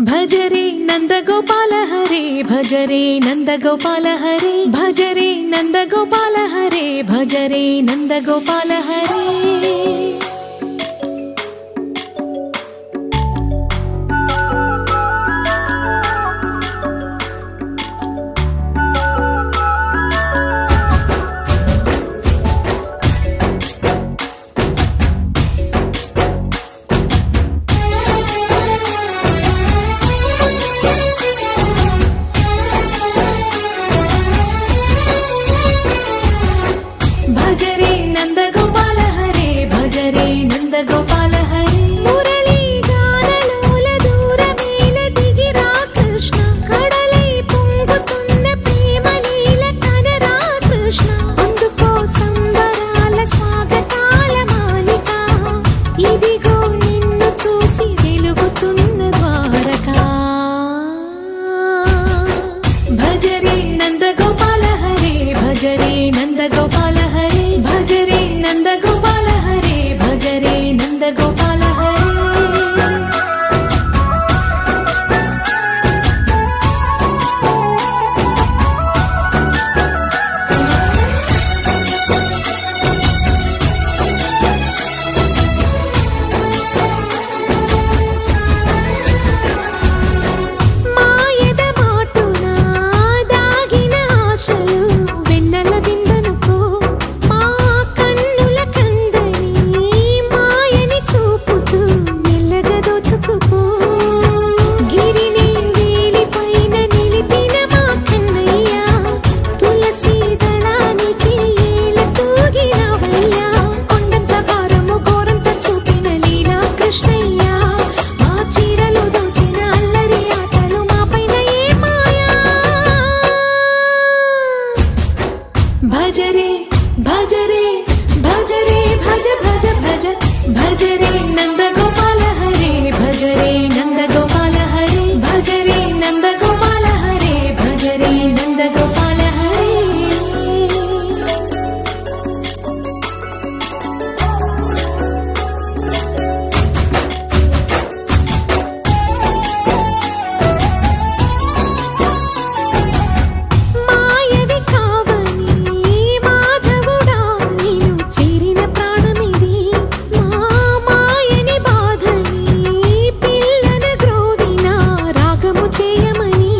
भजरे नंदगोपाल हरे भजरे नंदगोपाल हरे भजरे नंदगोपाल हरे भजरे नंदगोपाल हरे गोपाल हरे मुरली गानलोल दूरमेल दिगिरा कृष्ण कड़लै పొంగుతున్న ప్రేమలీల కనరా కృష్ణ అందుకో సంబరాల స్వాగతాల మాలిక ఇదిగో నిన్ను చూసి వెలుగుతున్న ద్వారకా భజరే నందగోపాల హరే భజరే నందగోపాల హరే భజరే నందగోపాల హరే भजरे नंदगोपाल हरे మాయద మాటున దాగిన ఆశలు వెన్నెల దిందనుకో మా కన్నుల కందని మాయని చూపుతూ మెల్లగా దోచుకుపో గిరిని వేలిపైన నిలిపిన మా కన్నయ్య తులసి దళానికి ఏల తూగినవయ్యా కొండంత భారము గోరంత చూపిన లీలా కృష్ణయ్య మా చీరలు దోచిన అల్లరి ఆటలు మా పైన ఏ మాయా భజరే భజరే भजरे भज भज भज भजरे नंदगोपाल हरे भजरे नंदगोपाल हरे भजरे नंदगोपाल हरे भजरे नंदगोपाल हरे మాయవి కావని మాధవుడా నీను చేరిన ప్రాణమిది మా మాయని బాధని పిల్లన గ్రోవిన రాగము చేయమని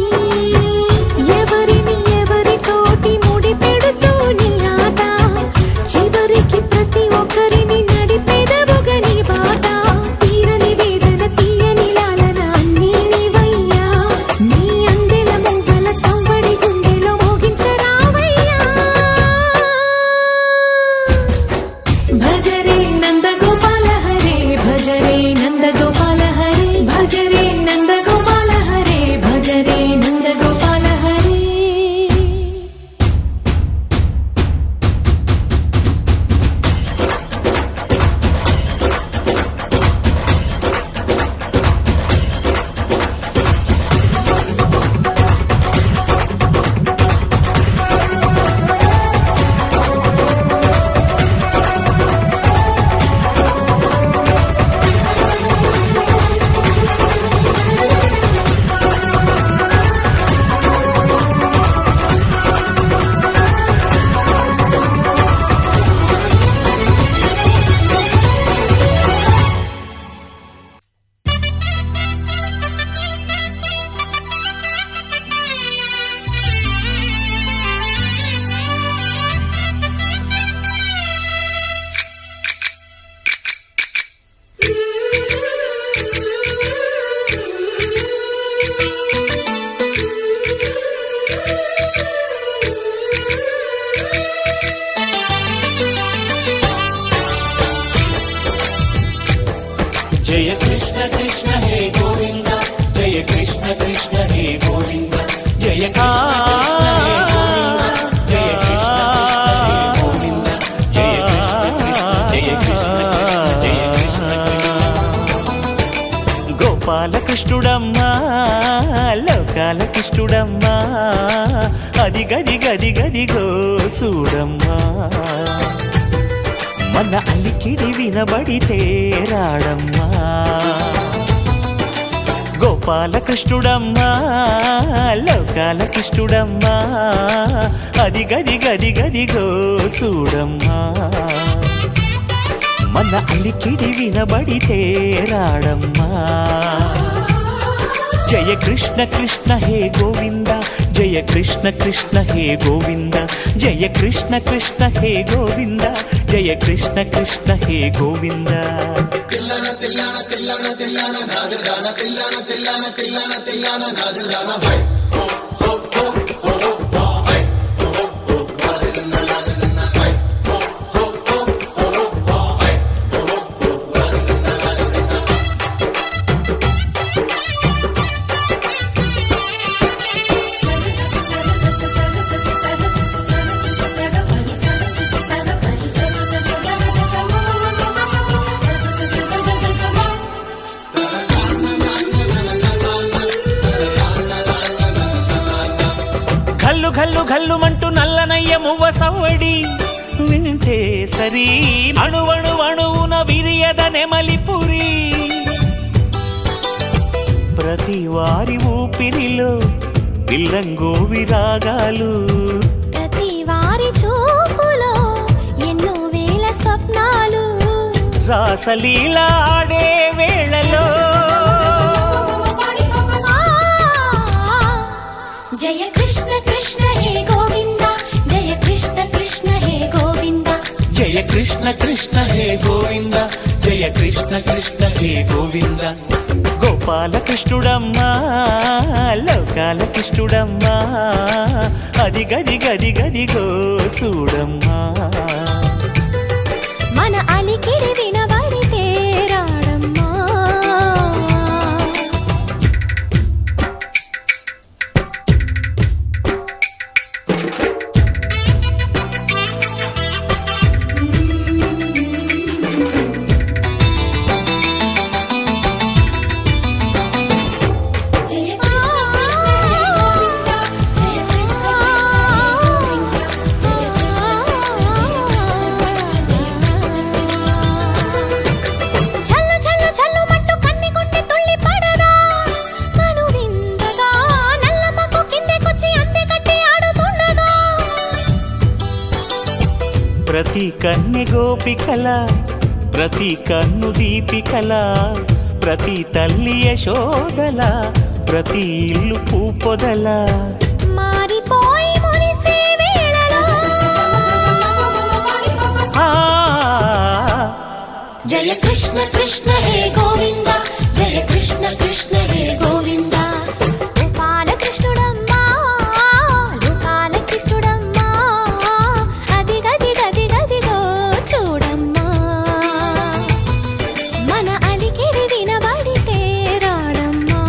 ఎవరిని ఎవరితోటి ముడి పెడుతూ నీ ఆట చివరికి ప్రతి ఒక్కరిని నడిపెదవుగా నీ బాట తీరని వేదన తీయని లాలన అన్నీ నీవయ్యా నీ అందెల మొగ్గల సంవడి గుండెలో మోగించరావయ్యా भजरे नंदगोपाल हरे भजरे नंदगोपाल हरे भजरे नंदगोपाल हरे भजरे नंदगोपाल हरे जय कृष्ण कृष्ण हे गोविंद जय कृष्ण कृष्ण हे गोविंद जय कृष्ण कृष्ण हे गोविंद जय कृष्ण कृष्ण हे गोविंद जय कृष्ण कृष्ण जय कृष्ण कृष्ण गोपाल कृष्णुडम्मा लोकाल कृष्णुडम्मा अदि गदि गदि गदिगो చూడమ్మా మన అలికిడి వినబడితే రాడమ్మా గోపాలకృష్ణుడమ్మా లోకాలకిష్టుడమ్మా అది గది గది గదిగో చూడమ్మా మన అలికిడి వినబడితే రాడమ్మా జయ కృష్ణ కృష్ణ హే గోవింద జయ కృష్ణ కృష్ణ హే గోవింద జయ కృష్ణ కృష్ణ హే గోవింద జయ కృష్ణ కృష్ణ హే గోవింద ఘల్లు ఘల్లు ఘల్లుమంటూ నల్లనయ్య మువ్వ సవ్వడి వింటే సరి అణువణు అణువున విరియద నెమలిపురి ప్రతి వారి ఊపిరిలో పిల్లంగో విరాగాలు ప్రతి వారి చూపులో ఎన్నో వేల స్వప్నాలు రాసలీల ఆడే వేళలో జయ కృష్ణ కృష్ణ హే గోవింద జయ కృష్ణ కృష్ణ హే గోవింద జయ కృష్ణ కృష్ణ హే గోవింద జయ కృష్ణ కృష్ణ హే గోవింద గోపాలకృష్ణుడమ్మా లోకాలకిష్టుడమ్మా అది గది గది గదిగో చూడమ్మా మన అలికిడి వినబడితే రాడమ్మా ప్రతి కన్నె గోపికల ప్రతి కన్ను దీపికల ప్రతి తల్లి యశోదల ప్రతి ఇల్లు పూపొదల మారిపోయి మురిసే వేళలో జయ కృష్ణ కృష్ణ హే గోవింద జయ కృష్ణ కృష్ణ హే గోవింద గోపాలకృష్ణుడమ్మా లోకాలకిష్టుడమ్మా అది గది గది గదిగో చూడమ్మా మన అలికిడి వినబడితే రాడమ్మా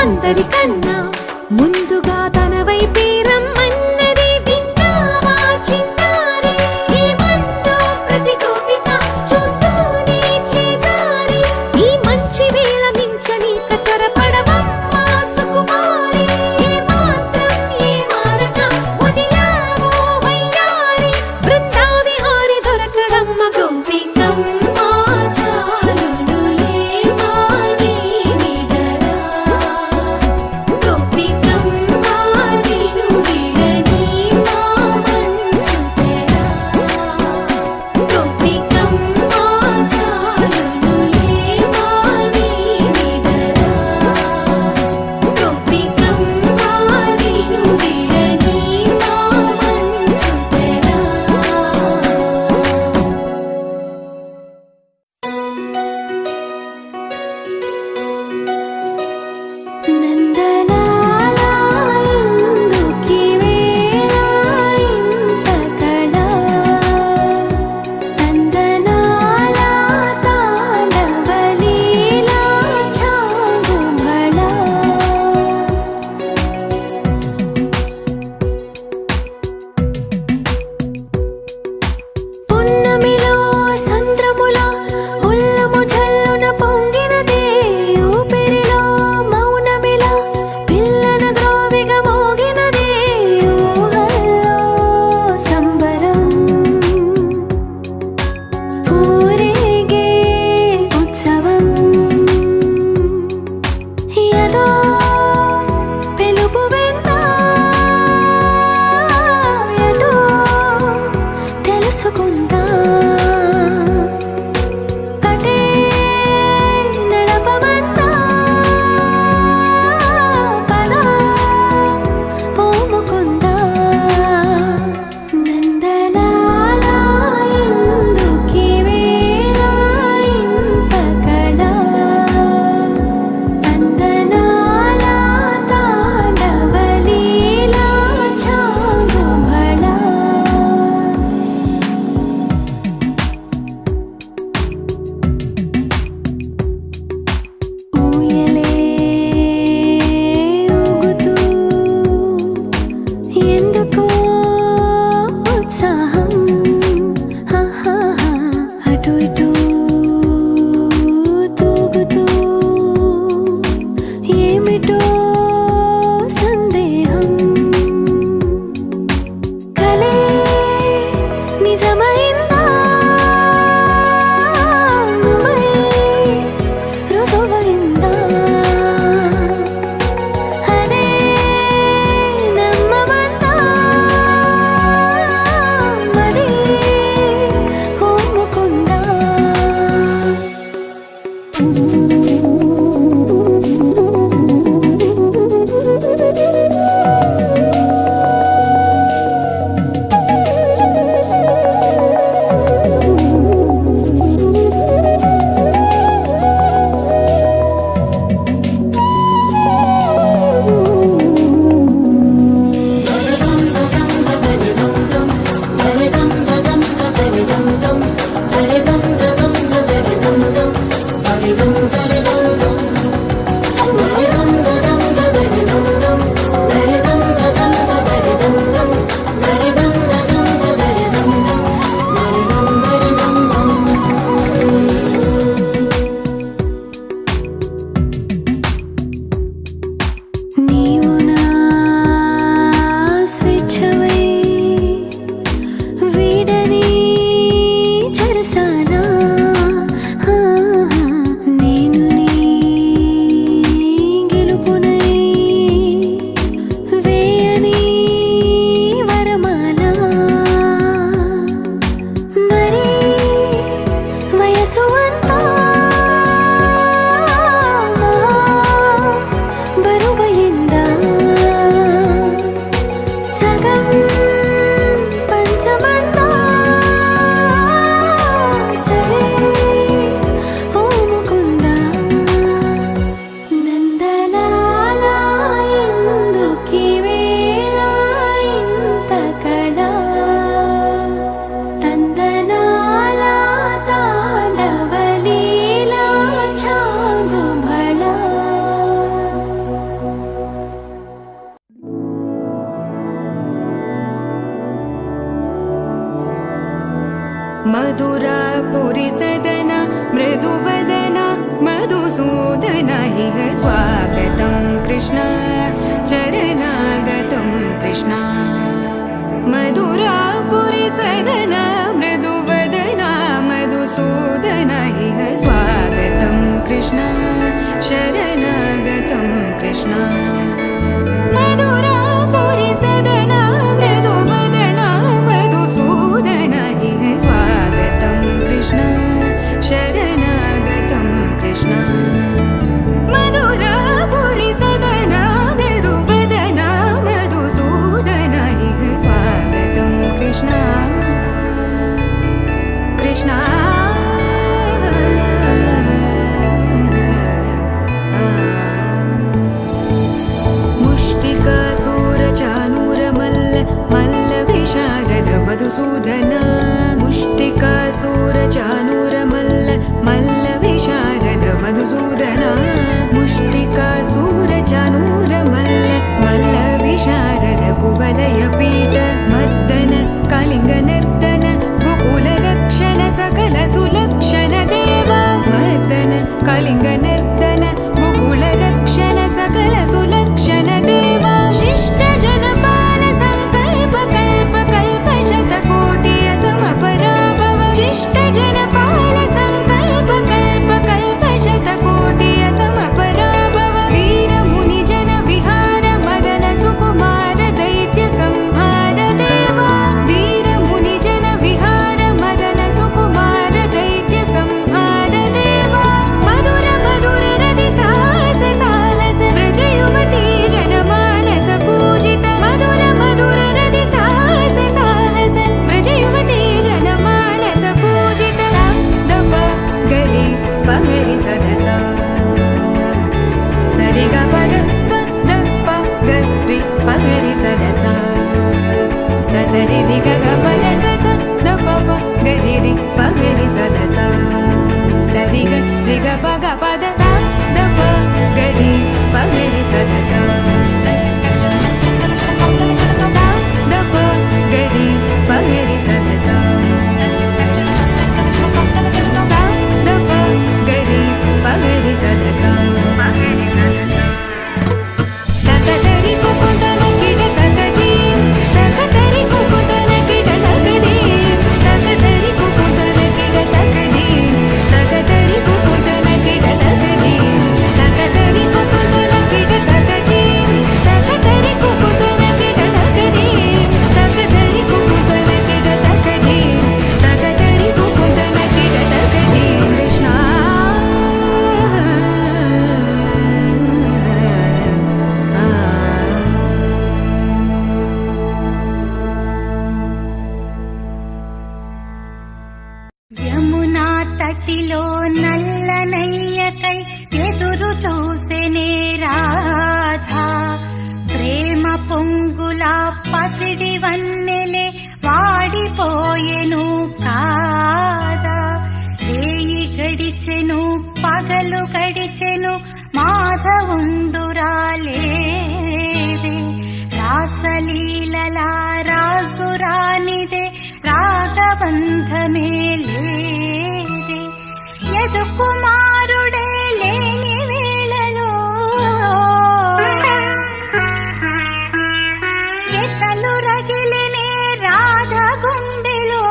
అందరికన్నా ముందుగా తన వైపే రమ్మన్నది విన్నావా చిన్నారి ఏమందో ప్రతి గోపిక చూస్తూనే చేజారి ఈ మంచి వేళ మించని కతరపడవమ్మా సుకుమారి ఏమాత్రం ఏమారక వదిలావో వయ్యారి బృందావిహారి దొరకడమ్మ గోపికమ్మ చాలునులే మాని నిదరా గోపికమ్మ నిన్ను విడని మా మంచు తెరా గోపికమ్మ చాలునులే మాని నిదరా గోపికమ్మ నిన్ను విడని మా మంచు తెరా నందలాలా ఇందుకి వేళ ఇంత కళ నందనాల తాండవలీలా చాంగుమళ పున్నమిలో సంద్రముల ఉల్లము జల్లున పొంగినదే ఊపిరిలో మౌనమిలా పిల్లన గ్రోవిగా మోగినదే ఊహల్లో సంబరం ఊరేగే ఉత్సవం యదో పిలుపు విందా ఎటో తెలుసుకుందా అటే నడపమందా పద ఓ ముకుందా నందలాల ఇందుకి వేళ ఇంత కళ నందనాల తాండవలీలా చాంగుమళ ఊయలే ఊగుతూ ఎందుకో ఉత్సాహం అటు ఇటు తూగుతూ ఏమిటో సందేహం కలే నిజమైందా నువ్వై రుజువైందా అదే నమ్మమందా మరి ఓ ముకుందా నీవు నా స్వేచ్ఛవై వీడని చెరసానా నేను నీ గెలుపునై వేయని వరమాల మరి వయసు అంతా బరువైందా సగం పంచమందా సరే ఓ ముకుందా నందలాల ఇందుకి వేళ ఇంత కళ తందనాల తాండవలీలా చాంగుమళ मधुरापुरी सदना मृदुवदना मधुसूदन इह स्वागतं कृष्ण चरणागतं कृष्ण मधुरापुरी सदना मृदुवदना मधुसूदन इह स्वागतं कृष्ण शरणागतं कृष्ण मधुरापुरी सदना मृदुवदना मधुसूदन इह स्वागतं कृष्ण शरणागतं कृष्ण मधुरापुरी सदना मृदुवदना मधुसूदन इह स्वागतं कृष्ण कृष्ण मधुसूदन मुष्टिकासुरचाणूरमल्ल मल्लविशारद मधुसूदन मुष्टिकासुरचाणूरमल्ल मल्लविशारद कुवलयपीठ मर्दन कलिङ्गनर्तन गोकुलरक्षण सकल सुलक्षण देव मर्दन कलिङ्गनर्तन गोकुलरक्षण सकल सुलक्षण देव शिष्ट जनपाल संकल्प कल्प कल्प शतकोटि असमपराभव शिष्ट जनपाल संकल्प कल्प कल्प शतकोटि असमपराभव वीर मुनि जन विहार मदन सुकुमार दैत्य संहार देवा वीर मुनि जन विहार मदन सुकुमार दैत्य संहार देवा मधुर मधुर रति साहस साहस व्रज युवती जनमानस पूजित मधुर मधुर रति साहस साहस व्रज युवती जनमानस पूजित सा दप गरि पगरि सदस सरि ग पद स द प गरि पगरि सदस स सरि रि ग ग पद स स द प प गरि रि पगरि सदस सरि ग रि ग प ग पद स द प गरि पगरि सदस सा द प गरि पगरि सदस सा द प गरि पगरि सदस तकतरि कुकुतन किट तकदीम तकतरि कुकुतन किट तकदीम तकतरि कुकुतन किट तकदीम तकतरि कुकुतन किट तकदीम तकतरि कुकुतन किट तकदीम तकतरि कुकुतन किट तकदीम तकतरि कुकुतन किट तकदीम तकतरि कुकुतन किट तकदीम कृष्ण యమునా తటిలో నల్లనయ్యకై ఎదురు చూసెనే రాధా ప్రేమ పొంగులా పసిడి వన్నెలే వాడిపోయెను కాదా రేయి గడిచెను పగలు గడిచెను మాధవుండురాలేదే రాసలీలలా రాసురానిదే రాగబంధమే లేదే యదు కుమారుడే లేని వేళలో ఎతలు రగిలినే రాధ గుండెలో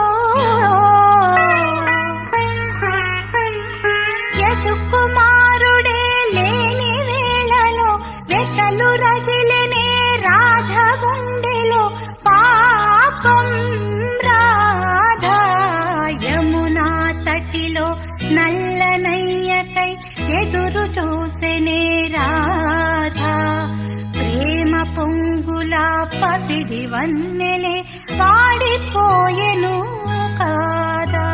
యదు కుమారుడే లేని వేళలో వెతలు రగిలినే రాధ గుండెలో పాపం రాధా యమునా తటిలో నల్లనయ్యకై ఎదురు చూసెనే రాధా ప్రేమ పొంగులా పసిడి వన్నెలే వాడిపోయెను కాదా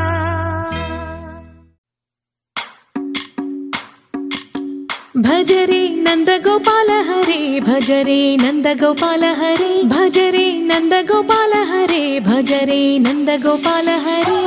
भज रे नंद गोपाल हरे भज रे नंद गोपाल हरे भज रे नंद गोपाल हरे भज रे नंद गोपाल हरे।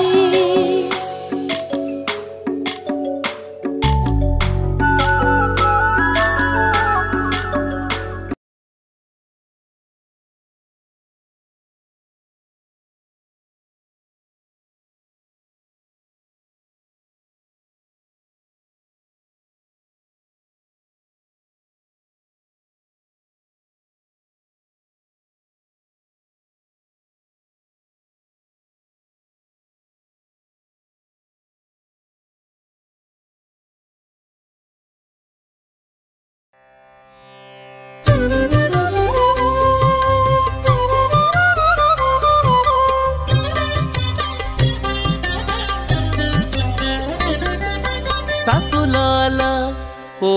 ఓ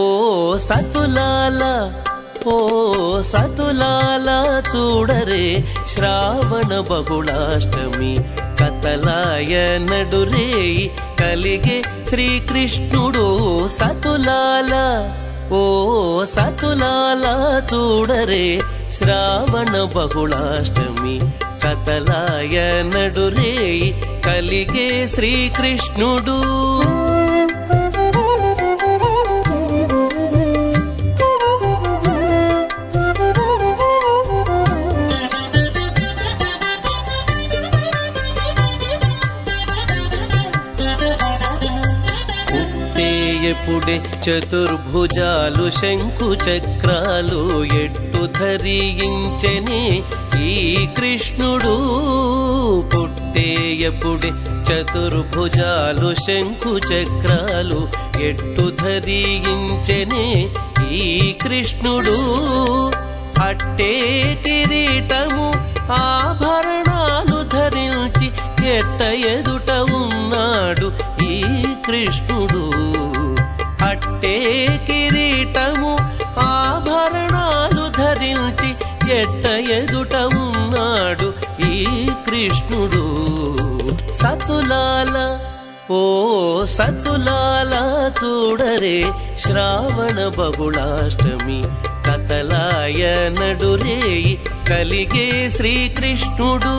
సతులాల ఓ సతులాల చూడరే శ్రావణ బహుళాష్టమి కతలాయ నడురేయి కలిగే శ్రీకృష్ణుడు సతులాల ఓ సతులాల చూడరే శ్రావణ బహుళాష్టమి కతలాయ నడురేయి కలిగే శ్రీకృష్ణుడు ఎప్పుడే చతుర్భుజాలు శంకు చక్రాలు ఎట్టు ధరించెనే ఈ కృష్ణుడు పుట్టేయప్పుడే చతుర్భుజాలు శంకు చక్రాలు ఎట్టు ధరించెనే ఈ కృష్ణుడు అట్టే కిరీటము ఆభరణాలు ధరించి ఎట్ట ఎదుట ఉన్నాడు ఈ కృష్ణుడు అట్టే కిరీటము ఆభరణాలు ధరించి ఎట్ట ఎదుట ఉన్నాడు ఈ కృష్ణుడు సతులాల ఓ సతులాల చూడరే శ్రావణ బహుళాష్టమి కతలాయ నడురేయి కలిగే శ్రీకృష్ణుడు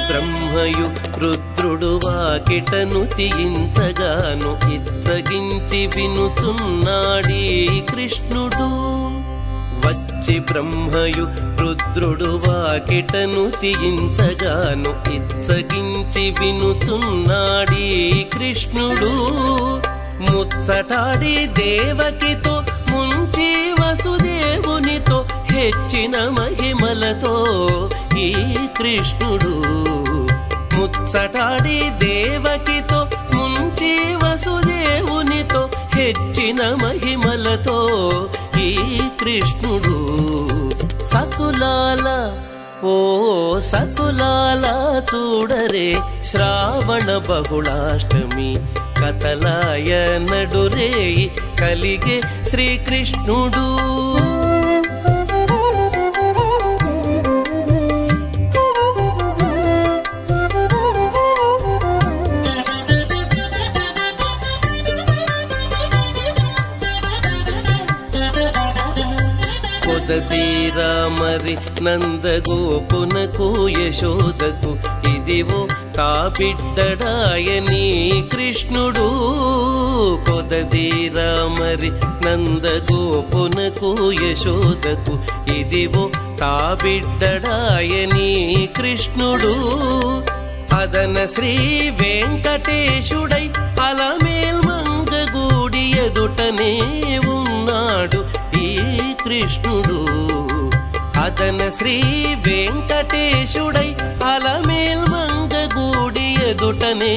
బ్రహ్మయు రుద్రుడు వాకిటను తీయించగాను ఇచ్చగించి వినుచున్నాడీ కృష్ణుడు వచ్చి బ్రహ్మయు రుద్రుడు వాకిటను తీయించగాను ఇచ్చగించి వినుచున్నాడీ కృష్ణుడు ముచ్చటాడి దేవకితో ముంచి వసుదేవునితో హెచ్చిన మహిమలతో ఈ కృష్ణుడు ముచ్చటాడి దేవకితో ముంచి వసుదేవునితో హెచ్చిన మహిమలతో ఈ కృష్ణుడు సతులాల ఓ సతులాల చూడరే శ్రావణ బహుళాష్టమి కతలాయ నడురేయి కలిగే శ్రీకృష్ణుడు తీరామరి నందగోపునకు యశోదకు ఇదివో తాబిడ్డడాయని కృష్ణుడు కొదదీరామరి నందగోపునకు యశోదకు ఇదివో తాబిడ్డడాయని కృష్ణుడు అదన శ్రీ వెంకటేశుడై అలమేల్ మంగగూడి ఎదుటనే ఉన్నాడు ఈ కృష్ణుడు అదన శ్రీ వెంకటేశుడై అలమేల్ మంగగూడి ఎదుటనే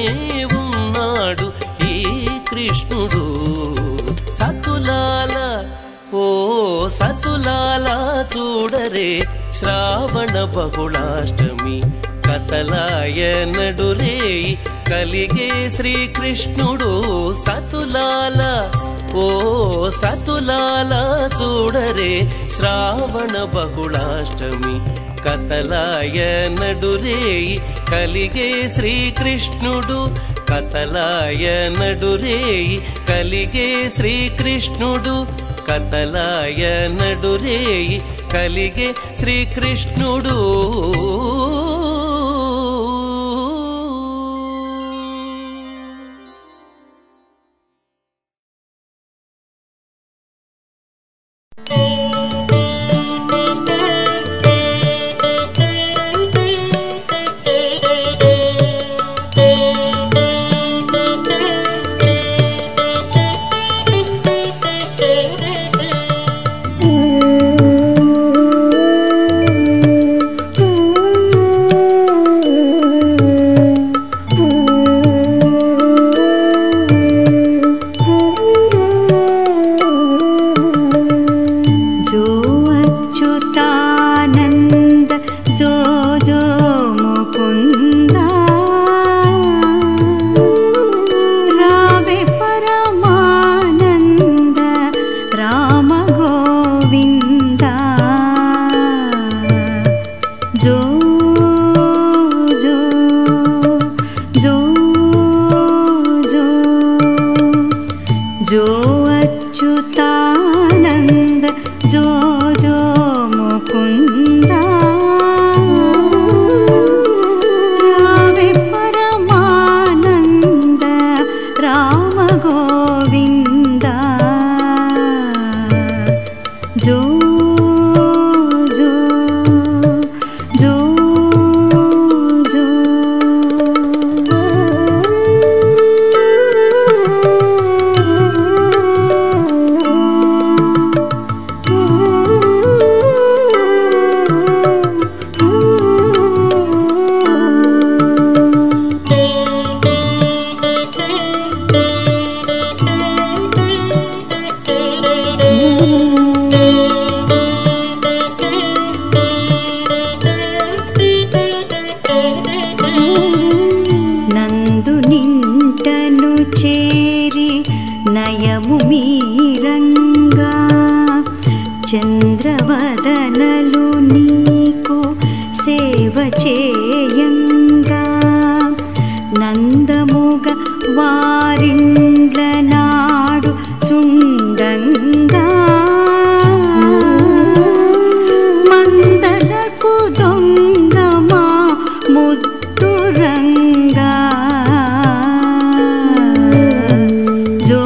ఉన్నాడు ఈ కృష్ణుడు సతులాల ఓ సతులాల చూడరే శ్రావణ బహుళాష్టమి కతలాయ నడురేయి కలిగే శ్రీకృష్ణుడు సతులాల ఓ సతులాల చూడరే శ్రావణ బహుళాష్టమి కతలాయ నడురేయి కలిగే శ్రీకృష్ణుడు కతలాయ నడురేయి కలిగే శ్రీకృష్ణుడు కతలాయ నడురేయి కలిగే శ్రీకృష్ణుడు జో ముకుంద రావే పరమానంద రామ గోవింద జో జో జో జో నందు నింటను చేరి నయము మీరంగా చంద్రవదనలు నీకు సేవ చేయంగా నందముగ వారిండ్ల నాడు చుండంగా మందలకు దొంగమా ముద్దురంగా జో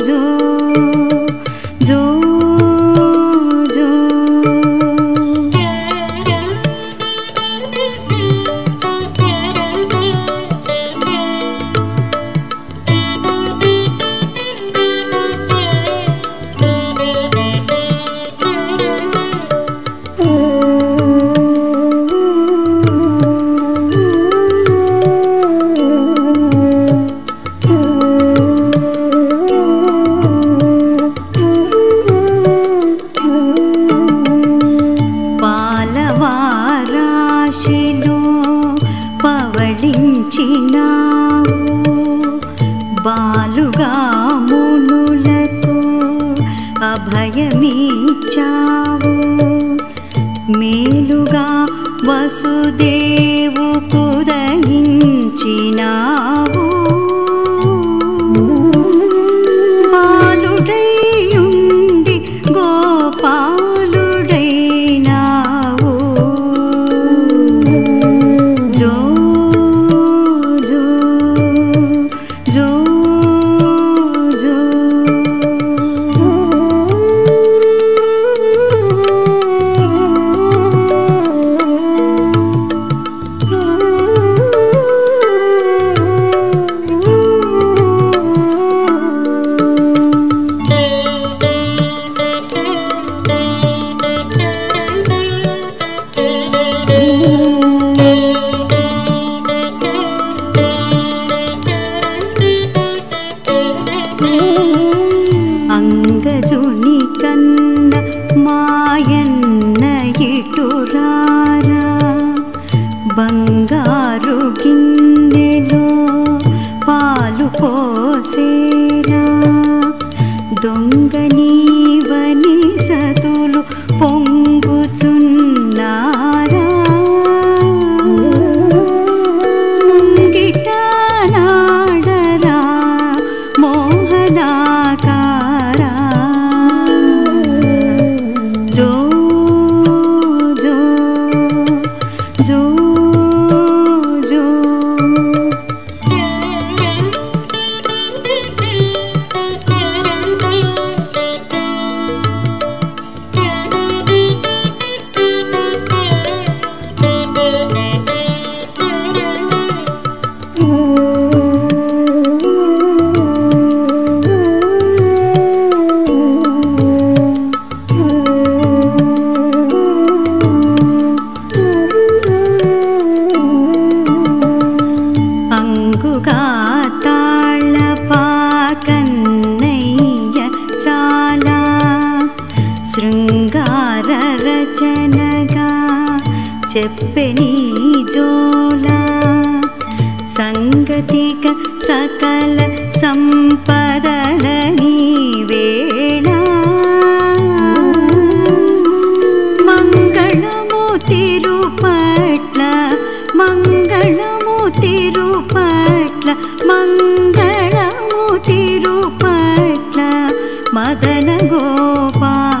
జో జో జో పాలవారాశిలో పవళించినావు బాలుగా మునులకు అభయమిచ్చావు మేలుగా వసుదేవు కుదయించినావు బాలుడైయుండి గోపాలుడైనావు జో జో జో జో అంగజుని కన్న మాయన్న ఇటురారా బంగారు గిన్నెలో పాలు పోసేరా దొంగ నీవని సతులు పొంగుచున్నారా ముంగిట నాడరా మోహనాకారా జో జో జో జో అంగుగా తాళపాకన్నయ్య చాలా శృంగార రచనగా చెప్పెని జోల సంగతిక సకల సంపదలని వేళ మంగళము తిరుపట్ల మంగళము తిరుపట్ల మంగళము తిరుపట్ల మదన గోపాల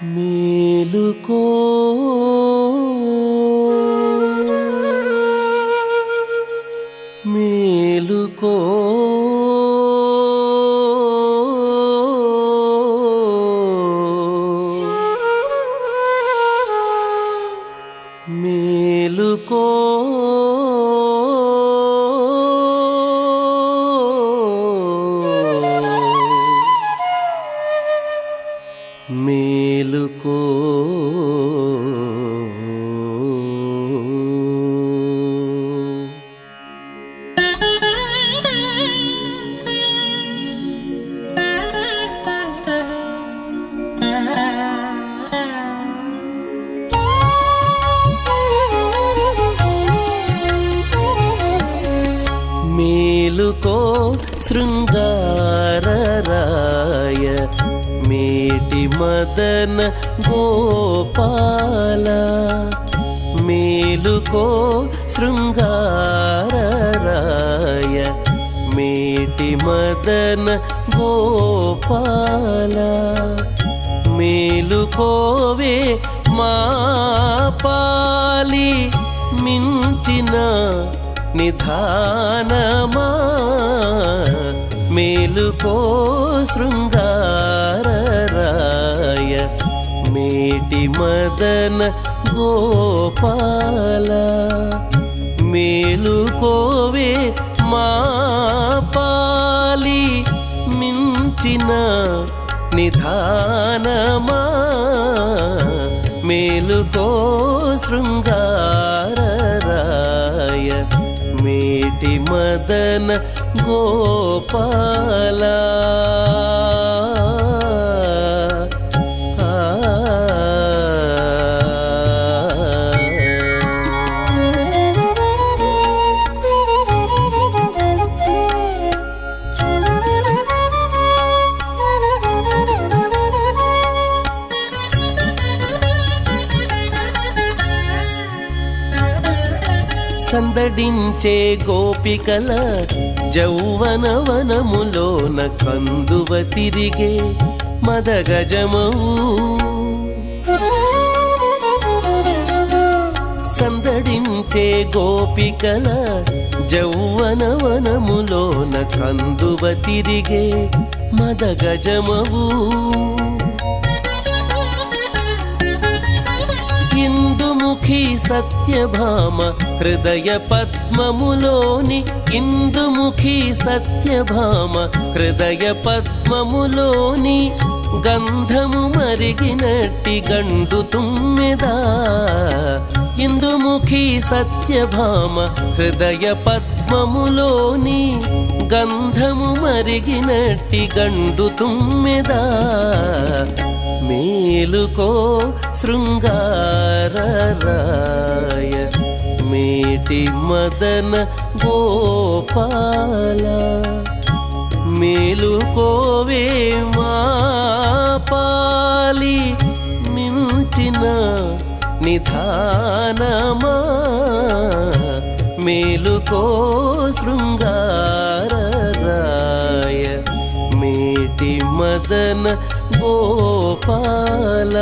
మేలుకో మేలుకో మేలుకో మేలుకో మేలుకో శృంగారరాయ మేటి మదన గోపాల మేలుకో శృంగారరాయ మేటి మదన గోపాల మేలుకోవే మా పాలి మించిన నిధానమా మేలుకో శృంగారరాయ మేటి మదన గోపాల మేలుకోవే మా పాలి మించిన నిధానమా మేలుకో శృంగారరాయ మేటి మదన గోపాల సందడించే గోపికల జౌవనవనములోన కందువ తిరిగే మదగజమవు సందడించే గోపికల జౌవనవనములోన కందువ తిరిగే మదగజమవు ఇందుముఖి సత్యభామ హృదయ పద్మములోని ఇందుముఖి సత్యభామ హృదయ పద్మములోని గంధము మరిగినట్టి గండు తుమ్మెదా ఇందుముఖి సత్యభామ హృదయ పద్మములోని గంధము మరిగినట్టి గండు తుమ్మెదా మేలుకో శృంగారరాయ మేటి మదన గోపాల మేలుకోవే మా పాలి మించిన నిధానమా మేలుకో శృంగారరాయ మేటి మదన గోపాల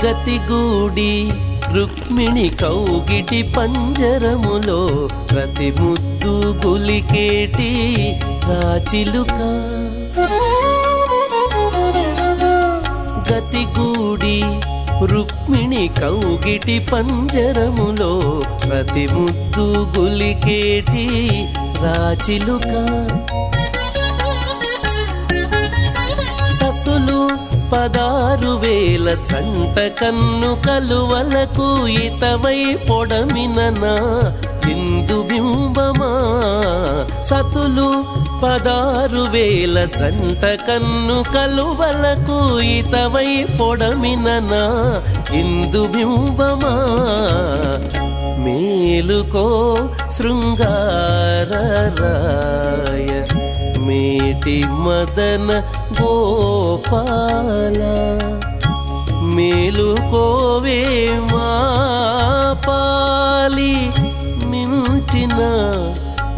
గతిగూడి రుక్మిణి కౌగిటి పంజరములో ప్రతి ముద్దు గులికేటి రాచిలుక గతిగూడి రుక్మిణి కౌగిటి పంజరములో ప్రతి ముద్దు గులికేటి రాచిలుక సతులు 16,000 చంట కన్ను కలువలకు ఇతవై పొడమిననా బిందు బింబమా సతులు 16,000 చంట కన్ను కలువలకు ఇతవై పొడమిననా ఇందు బింబమా మేలుకో శృంగారరాయ మేటి మదన గోపాల మేలుకోవే మా పాలి మించిన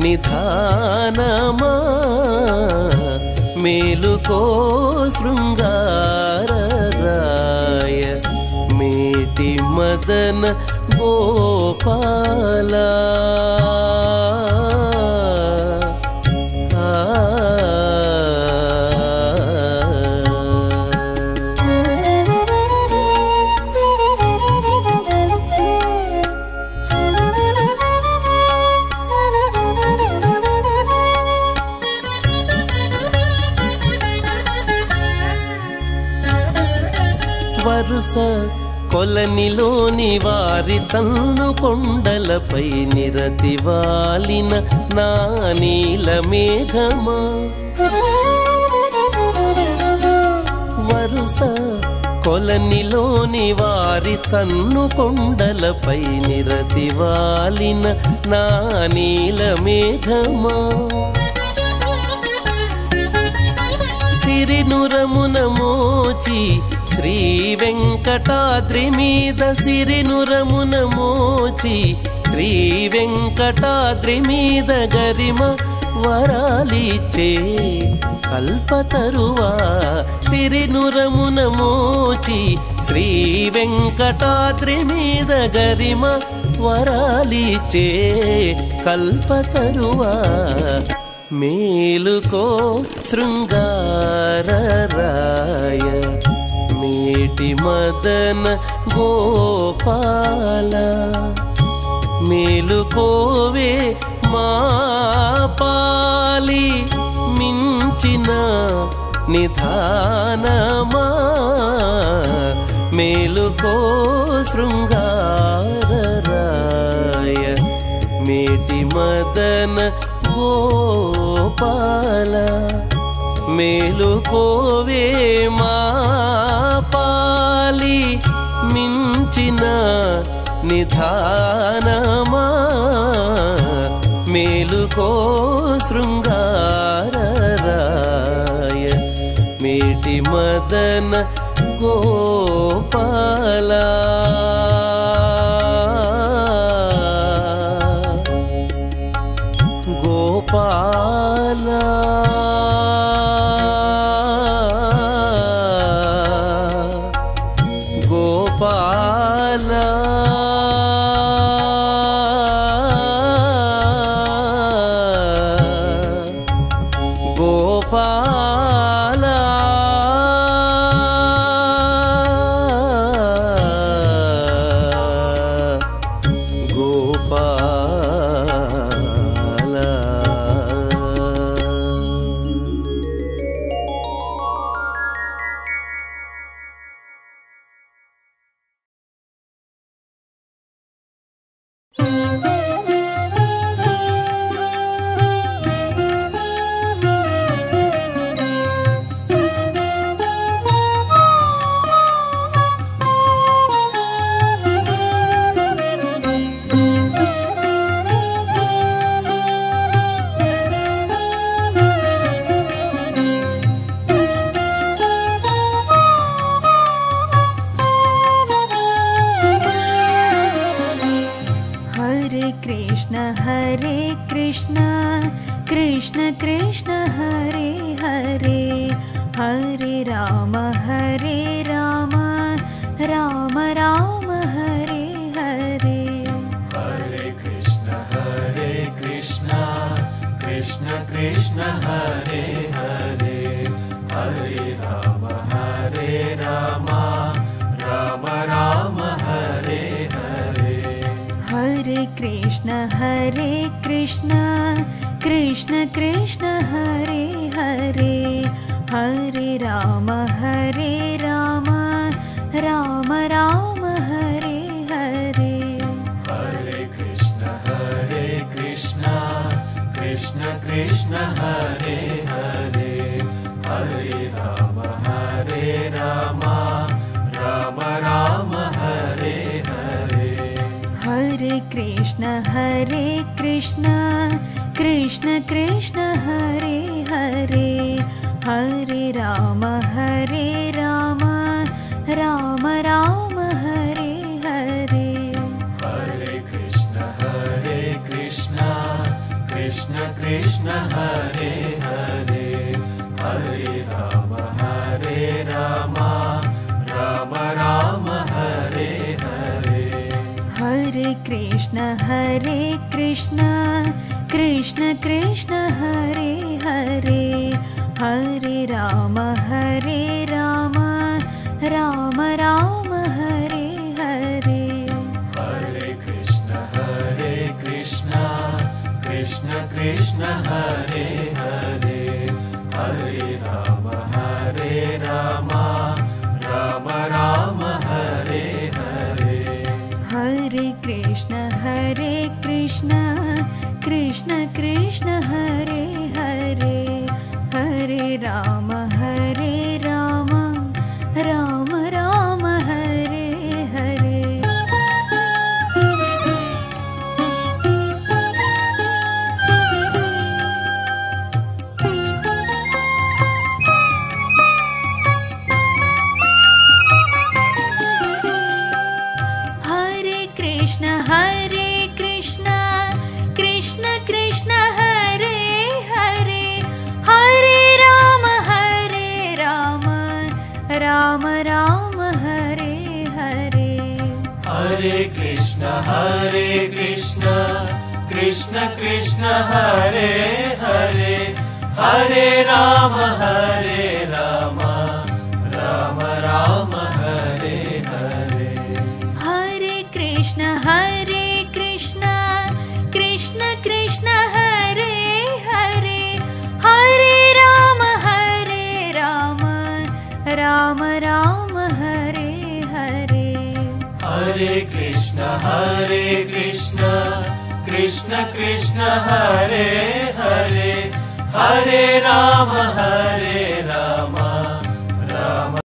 నిధానమా మేలుకో శృంగారరాయ మేటి మదన గోపాల వరుస కొలనిలోని వారి తన్ను కొండలపై నిరతి వాలిన నా నీల మేఘమా వరుస కొలనిలోని వారి తన్ను కొండలపై నిరతి వాలిన నా నీల మేఘమా సిరినురమున మోచి శ్రీ వెంకటాద్రి మీద సిరినురమున మోచి శ్రీ వెంకటాద్రి మీద గరిమ వరాలిచ్చే కల్పతరువా సిరినురమున మోచి శ్రీ వెంకటాద్రి మీద గరిమ వరాలిచ్చే కల్పతరువా మేలుకో శృంగారరాయ మేటి మదన గోపాల మేలుకోవే మా పాలి మించిన నిధానమా మేలుకో శృంగారరాయ మేటి మదన గోపాల మేలుకోవే మా పాలి మించిన నిధానమా మేలుకో శృంగారరాయ మేటి మదన గోపాల గోపాల గోపాల గోపాల कृष्ण कृष्ण हरे हरे हरे राम राम राम हरे हरे हरे कृष्ण कृष्ण कृष्ण हरे हरे हरे राम राम राम हरे हरे हरे कृष्ण कृष्ण कृष्ण हरे हरे हरे राम राम राम हरे हरे हरे कृष्ण कृष्ण कृष्ण हरे हरे हरे राम राम राम हरे हरे हरे कृष्ण कृष्ण हरे कृष्ण कृष्ण कृष्ण हरे हरे हरे राम राम राम हरे हरे हरे कृष्ण कृष्ण कृष्ण हरे हरे हरे राम राम राम हरे हरे हरे कृष्ण कृष्ण कृष्ण कृष्ण हरे हरे हरे राम राम राम हरे हरे हरे कृष्ण कृष्ण कृष्ण हरे हरे हरे राम राम राम हरे हरे हरे कृष्ण कृष्ण कृष्ण कृष्ण हरे हरे हरे राम राम राम हरे हरे राम राम हरे हरे हरे कृष्ण कृष्ण कृष्ण हरे हरे हरे राम राम राम हरे हरे हरे कृष्ण कृष्ण कृष्ण हरे हरे हरे राम राम राम हरे हरे हरे कृष्ण कृष्ण कृष्ण हरे हरे हरे राम